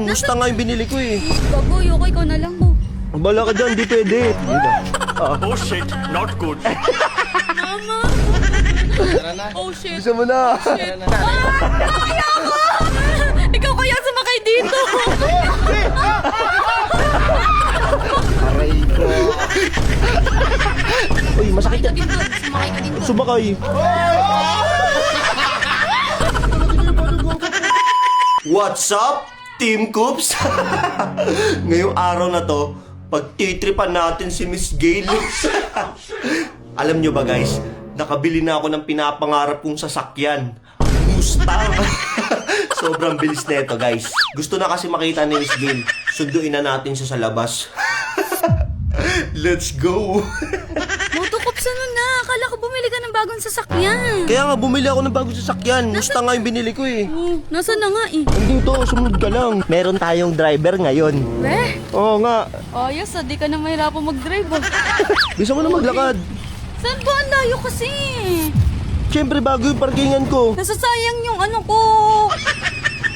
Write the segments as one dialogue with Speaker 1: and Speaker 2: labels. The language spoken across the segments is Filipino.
Speaker 1: Mustang nga yung binili ko eh.
Speaker 2: Gago, yoko, ikaw na lang.
Speaker 1: Bala ka dyan, di pwede.
Speaker 3: Oh shit, not good.
Speaker 2: Mama!
Speaker 4: Tara na.
Speaker 2: Oh shit!
Speaker 1: Gusto mo na.
Speaker 4: Tara na.
Speaker 2: Kaya ko! Ikaw kaya sumakay dito!
Speaker 4: Aray ko.
Speaker 1: Uy, masakit yan.
Speaker 2: Sumakay ka dito.
Speaker 1: Sumakay. What's up, Team Coops? Ngayong araw na to, pagtitripan natin si Miss Gail. Alam nyo ba guys, nakabili na ako ng pinapangarap kong sasakyan. Mustang. Sobrang bilis na ito guys. Gusto na kasi makita ni Miss Gail. Sunduin na natin siya sa labas. Let's go.
Speaker 2: Motokops, ano na? Akala ko bumili ka ng bagong sasakyan.
Speaker 1: Kaya nga bumili ako ng bagong sasakyan. Mustang nga yung binili ko eh.
Speaker 2: Nasaan na nga eh?
Speaker 1: Andito, sumunod ka lang. Meron tayong driver ngayon.
Speaker 2: Eh?
Speaker 1: Oo nga.
Speaker 2: Ayos, di ka na mahirapan mag-drive ah.
Speaker 1: Bisa mo na maglakad.
Speaker 2: Saan ba? Ang layo kasi.
Speaker 1: Siyempre bago yung parkingan ko.
Speaker 2: Nasasayang yung ano ko.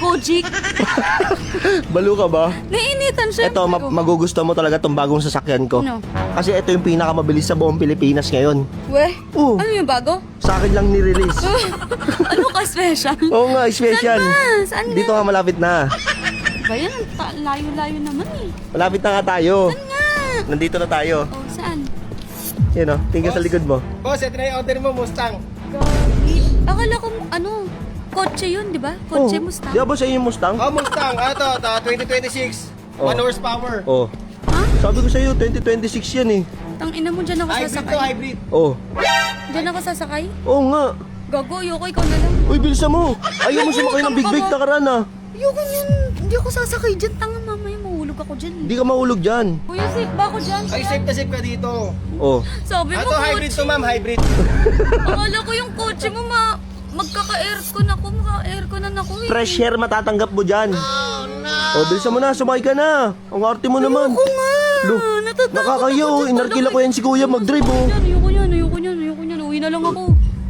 Speaker 2: Kojik.
Speaker 1: Balo ka ba?
Speaker 2: Nainitan siya.
Speaker 1: Ito, magugusto mo talaga tong bagong sasakyan ko.
Speaker 2: Ano?
Speaker 1: Kasi ito yung pinakamabilis sa buong Pilipinas ngayon.
Speaker 2: Weh?
Speaker 1: Oo.
Speaker 2: Ano yung bago?
Speaker 1: Sa akin lang nirelease.
Speaker 2: Ano ka special?
Speaker 1: Oo nga, special.
Speaker 2: Saan ba? Saan nga?
Speaker 1: Dito nga malapit na.
Speaker 2: Ba yan? Layo-layo naman eh.
Speaker 1: Malapit na nga tayo.
Speaker 2: Saan nga?
Speaker 1: Nandito na tayo.
Speaker 2: Oh, saan?
Speaker 1: Yan o, tingin sa likod mo.
Speaker 4: Boss, ito na yung order mo, Mustang.
Speaker 2: Gagi. Akala ko ano, kotse yun, di ba? Kotse
Speaker 1: Oo.
Speaker 2: Mustang.
Speaker 1: Di ba sa inyo yung Mustang?
Speaker 4: Oh, Mustang. Ito, 2026.
Speaker 1: Oh.
Speaker 4: 1 horsepower.
Speaker 1: Oo.
Speaker 2: Ha?
Speaker 1: Sabi ko sa iyo, 2026 yan eh.
Speaker 2: Tang ina mo, dyan ako
Speaker 4: Hybrid to,
Speaker 2: sasakay.
Speaker 4: hybrid.
Speaker 1: Oo.
Speaker 2: Dyan ako sasakay?
Speaker 1: Oo nga.
Speaker 2: Gago, ayoko, ikaw na lang.
Speaker 1: Uy, bilisan mo. Ayaw mo sumakay ng big bike na karana.
Speaker 2: Ayoko yun. Hindi ako sasakay dyan. Tanga, mamaya mahulog ako dyan.
Speaker 1: Hindi ka mahulog dyan.
Speaker 2: Kuya, safe ba ako dyan?
Speaker 4: Ay, safe na safe ka dito.
Speaker 1: Oo.
Speaker 2: Sabi mo,
Speaker 4: Ito, hybrid to, ma'am. Hybrid.
Speaker 2: Akala ko yung kotse mo, magkaka-aircon ako. Maka-airconan ako eh.
Speaker 1: Fresh air matatanggap mo dyan. Oh, no. Bilisan mo na, sumakay ka na. Ang arte mo naman.
Speaker 2: Ayoko nga.
Speaker 1: Lo,
Speaker 2: Natatakot
Speaker 1: nakakaya
Speaker 2: ako
Speaker 1: oh.
Speaker 2: dyan
Speaker 1: Inarkila
Speaker 2: talaga
Speaker 1: ko yan si kuya mag-drive oh.
Speaker 2: Ayoko yan. Uwi na lang ako.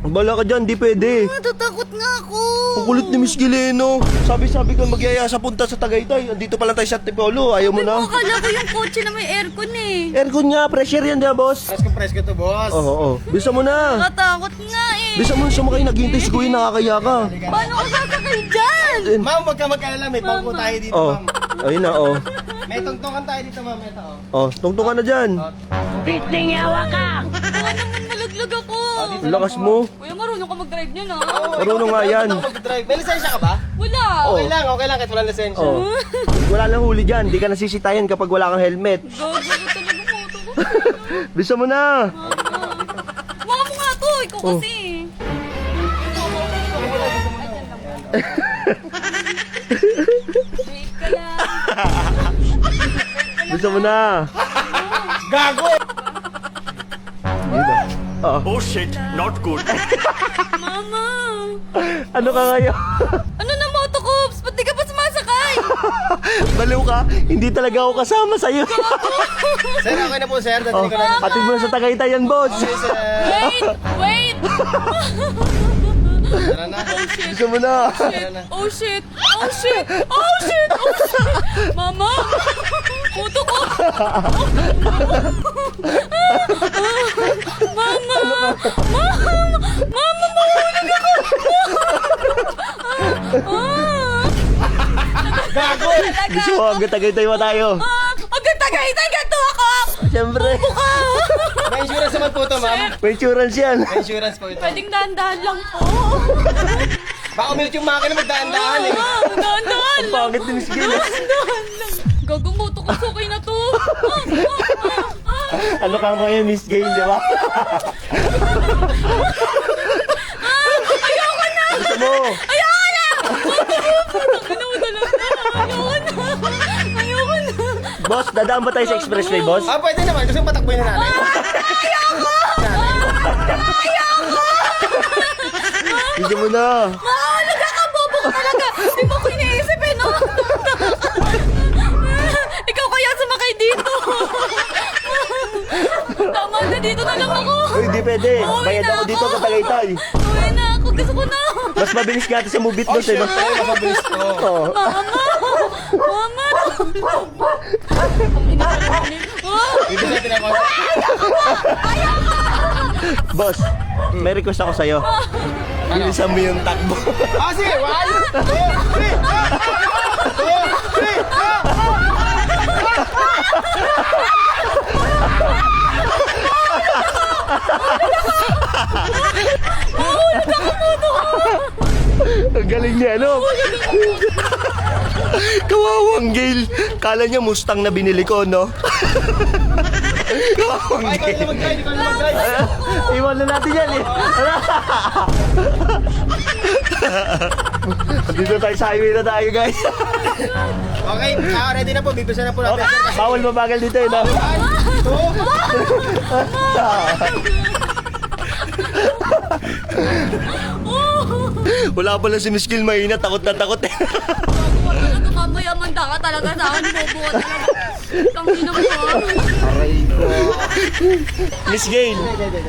Speaker 1: Bala ka dyan, di pwede.
Speaker 2: Natatakot nga ako.
Speaker 1: Ang kulit ni Miss Gileno. Sabi ko magyaya sa punta sa Tagaytay. Andito pa lang tayo sa Tipolo. Ayaw mo na.
Speaker 2: Akala ko yung kotse na may aircon eh.
Speaker 1: Aircon nga, fresh air yan, di ba, boss?
Speaker 4: Presko to, boss.
Speaker 1: Oo. Bisa mo na.
Speaker 2: Natatakot nga eh.
Speaker 1: Bisa mo na sumakay. Naghihintay si kuya, nakakaya ka.
Speaker 2: Paano ko sasakay dyan?
Speaker 4: Ma'am, huwag ka mag-alala. May pangko tayo dito,
Speaker 1: Oh,
Speaker 4: ma'am.
Speaker 1: ayun na, oh.
Speaker 4: May tungtungan tayo dito, ma'am. Ito, oh.
Speaker 1: Oh, tungtungan na dyan.
Speaker 2: Baka naman malaglag ako.
Speaker 1: Ang lakas mo.
Speaker 2: Kuya, marunong ka mag-drive niya na.
Speaker 1: Marunong nga yan.
Speaker 4: Ako mag-drive. May lisensya ka ba?
Speaker 2: Wala.
Speaker 1: Oh.
Speaker 4: Okay lang. Kahit walang lisensya.
Speaker 1: Oh. Wala nang huli dyan. Di ka nasisitayan kapag wala kang helmet.
Speaker 2: Gago ko talaga moto ko.
Speaker 1: Bisa mo na.
Speaker 2: Mga mo nga to. Ikaw
Speaker 1: Oh.
Speaker 2: kasi. Wait ka lang.
Speaker 1: Bisa mo na.
Speaker 4: Gago!
Speaker 3: Oh shit, not good.
Speaker 2: Mama.
Speaker 1: Ano ka ngayon?
Speaker 2: Ano na motocops? Ba't di ka pa sumasakay?
Speaker 1: Baliw ka. Hindi talaga ako kasama sa'yo.
Speaker 4: Sir, okay na po, sir.
Speaker 1: Oh,
Speaker 4: Dadali ko na.
Speaker 1: atid mo na sa Tagaytay yan, boss.
Speaker 4: Okay, sir.
Speaker 2: Wait!
Speaker 4: Tara na.
Speaker 1: Bisa mo na.
Speaker 2: Oh shit! Mama! Puto ko! Mama! Mahulog ako!
Speaker 4: Gago!
Speaker 1: Gusto mo, hanggang Tagaytay mo tayo.
Speaker 2: Agad tagaytay! Ganto ako!
Speaker 1: Siyempre.
Speaker 4: May insurance naman po to, ma'am.
Speaker 1: May insurance yan.
Speaker 4: May insurance po ito.
Speaker 2: Pwedeng dahan-dahan lang po.
Speaker 4: Baka umilit yung makina magdaan-daan eh.
Speaker 2: Dahan-dahan
Speaker 1: Ang
Speaker 2: lang.
Speaker 1: pangit ni Miss Gil.
Speaker 2: Dahan lang. Gagong moto ko, okay na to.
Speaker 1: Ano ka ngayon, Miss Gil, di ba?
Speaker 2: Ayoko na!
Speaker 1: Gusto mo?
Speaker 2: Ayoko na! Tangina mo talaga. Ayoko na.
Speaker 1: Boss, dadaan ba tayo sa expressway, boss?
Speaker 4: Ah, pwede naman. Gusto yung patakboy na nanay.
Speaker 1: Hindi mo na.
Speaker 2: Mahulog ka, bobo ka talaga. Di mo ko iniisip eh, no? Ikaw kaya sumakay dito. Tama na, dito na lang ako.
Speaker 1: Uy, di pwede.
Speaker 2: Uwi
Speaker 1: Bayad
Speaker 2: na
Speaker 1: ako dito
Speaker 2: ako.
Speaker 1: sa Tagaytay.
Speaker 2: Uwi na ako. Gusto ko na.
Speaker 1: Mas mabilis nga ito sa Mubit,
Speaker 4: Oh,
Speaker 1: boss, eh. no?
Speaker 4: syempre. Mapabilis to.
Speaker 1: Oo.
Speaker 2: Mama! Mama!
Speaker 4: Bibili natin ako.
Speaker 1: Boss, may request ako sa'yo. Bilisan mo yung takbo.
Speaker 4: Ah, sige! 1, 2, 3!
Speaker 1: Ang galing niya, no? Kawawang Gail. Kala niya Mustang na binili ko, no? Kawawang
Speaker 4: Ay, ikaw
Speaker 1: Gail.
Speaker 4: na mag-drive, ikaw na mag-drive.
Speaker 1: Iwan na natin yan, eh. Dito tayo sa highway na tayo, guys.
Speaker 4: Okay, ready na po. Bibisa na po natin.
Speaker 1: Bawal mabagal dito, eh, no?
Speaker 4: 1, 2.
Speaker 1: Wala pala si Miss Gail, mahina. Takot na takot, eh.
Speaker 2: Nagkakamaya-manda ka talaga sa akin. Bobo ka talaga. Tangina mo.
Speaker 4: Aray ko.
Speaker 1: Miss Gail.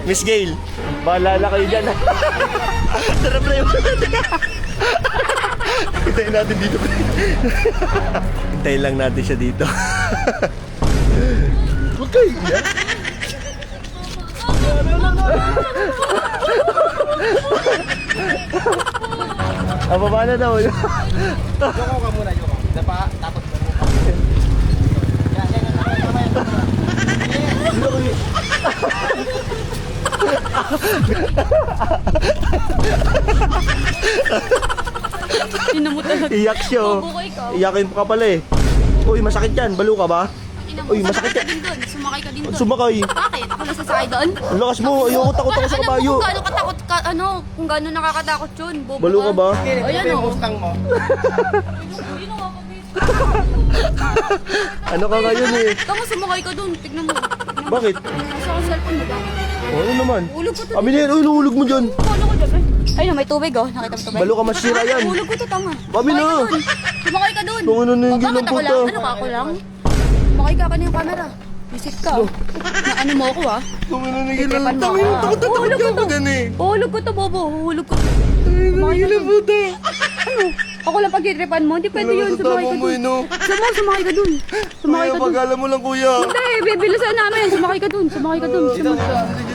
Speaker 1: Miss Gail. Bahala kayo dyan, ha? Tara, pre. Hintayin natin dito, pre. Hintayin lang natin siya dito. Huwag kayo, ya? Baba na daw.
Speaker 4: Yoko ka muna, Yoko. Dapa, tapos mo.
Speaker 2: Ina mo talaga.
Speaker 1: Iyak siya, oh.
Speaker 2: Bobo ka ikaw.
Speaker 1: Iyakin pa ka pala, eh. Uy, masakit yan. Balo ka ba?
Speaker 2: Ina mo.
Speaker 1: Uy, masakit
Speaker 2: Sumakay ka din doon. Sumakay ka din doon.
Speaker 1: Sumakay.
Speaker 2: Bakit? Ako nasasakay doon?
Speaker 1: Ang lakas mo. Ayoko, takot ako sa
Speaker 2: Alam mo
Speaker 1: kabayo.
Speaker 2: kung gaano katakot ka, kung gaano nakakatakot yun. Bobo
Speaker 1: Balo ka ba?
Speaker 4: Ito
Speaker 2: Ayan,
Speaker 4: yung
Speaker 2: oh.
Speaker 4: Mustang mo.
Speaker 1: Ano ka ngayon, eh?
Speaker 2: Tama, sumakay ka doon. Tignan mo.
Speaker 1: Bakit?
Speaker 2: Nasa akong cellphone mo ba?
Speaker 1: Ano naman?
Speaker 2: Ulog ko to.
Speaker 1: Amin yan. Uy, nahulog mo dyan.
Speaker 2: Ano ko dyan? Ayun, may tubig oh. Nakita mo tubig?
Speaker 1: Balo ka, masira yan.
Speaker 2: Ulog ko to, tanga.
Speaker 1: Amin na.
Speaker 2: Sumakay ka doon.
Speaker 1: Kung ano na yung
Speaker 2: Bakit
Speaker 1: ginang
Speaker 2: ako
Speaker 1: puta.
Speaker 2: lang? Ano ka ako lang? Sumakay ka kanina yung camera. Visit ka. Na ano mo ako ah.
Speaker 1: Kung ano na
Speaker 2: Titipan mo
Speaker 1: Tangin,
Speaker 2: ako.
Speaker 1: takot
Speaker 2: Uhulog
Speaker 1: ka
Speaker 2: ko
Speaker 1: ako
Speaker 2: to.
Speaker 1: dyan, eh.
Speaker 2: Uhulog ko to, bobo. Uhulog ko to.
Speaker 1: Sumakay na puta.
Speaker 2: Ano? Ako lang pagkitripan mo? Hindi pwede
Speaker 1: Wala
Speaker 2: yun.
Speaker 1: ka sa
Speaker 2: Sumakay
Speaker 1: tama
Speaker 2: ka
Speaker 1: mo,
Speaker 2: doon.
Speaker 1: eh, no?
Speaker 2: Sumakay ka doon. Sumakay
Speaker 1: Kuya,
Speaker 2: ka doon.
Speaker 1: pag-alam mo lang, kuya.
Speaker 2: Hindi, bibilisan namin. Sumakay ka doon. Sumakay ka doon. Bisa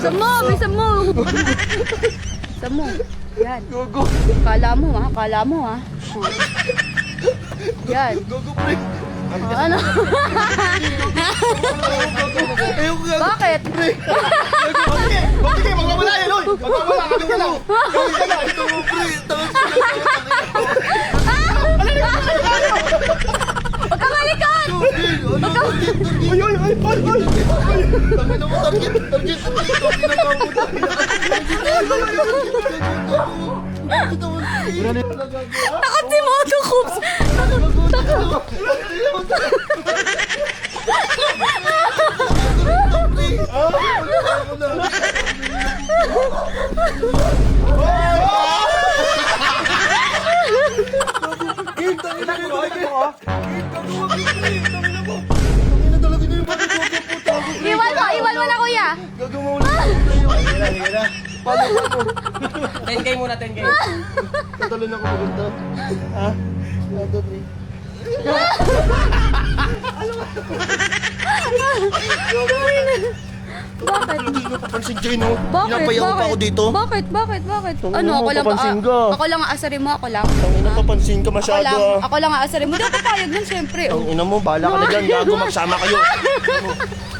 Speaker 2: mo. Bisa mo. Bisa mo. Yan.
Speaker 1: Gogo.
Speaker 2: Kala mo ha. Kala mo ha. Yan.
Speaker 1: Gogo, pre.
Speaker 2: Ano?
Speaker 1: Ayoko nga.
Speaker 2: Bakit?
Speaker 4: Sige, magwawala yan, oy! Magwawala, kapit ka lang! Kapit ka lang!
Speaker 1: Ito mo, pre. Takot
Speaker 2: Huwag kang halikan!
Speaker 4: Oy, oy, oy! Oy, oy!
Speaker 1: Tangin mo, target. Target.
Speaker 2: Takot si Moto Coops! Takot! Iwan mo na kuya!
Speaker 4: 10K muna, 10K.
Speaker 1: Tatalon ako maganda. Ha? 1, 2, 3.
Speaker 2: Bakit?
Speaker 1: Hindi ko papansin, Jay, no?
Speaker 2: Bakit?
Speaker 1: Pinapayaw pa ako dito.
Speaker 2: Bakit?
Speaker 1: Tangina
Speaker 2: Ano,
Speaker 1: mo,
Speaker 2: ako lang
Speaker 1: papansin ka.
Speaker 2: ako lang aasarin mo, ako lang.
Speaker 1: Tangina, papansin ka masyado, ah.
Speaker 2: Ako lang aasarin mo. Di ako papayag nun, syempre. Oh.
Speaker 1: Ang ina mo, bahala ka na dyan. Gago, magsama kayo.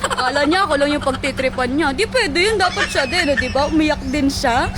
Speaker 2: Akala niya ako lang yung pagtitripan niya. Di pwede yun, dapat siya din, di ba? Umiyak din siya.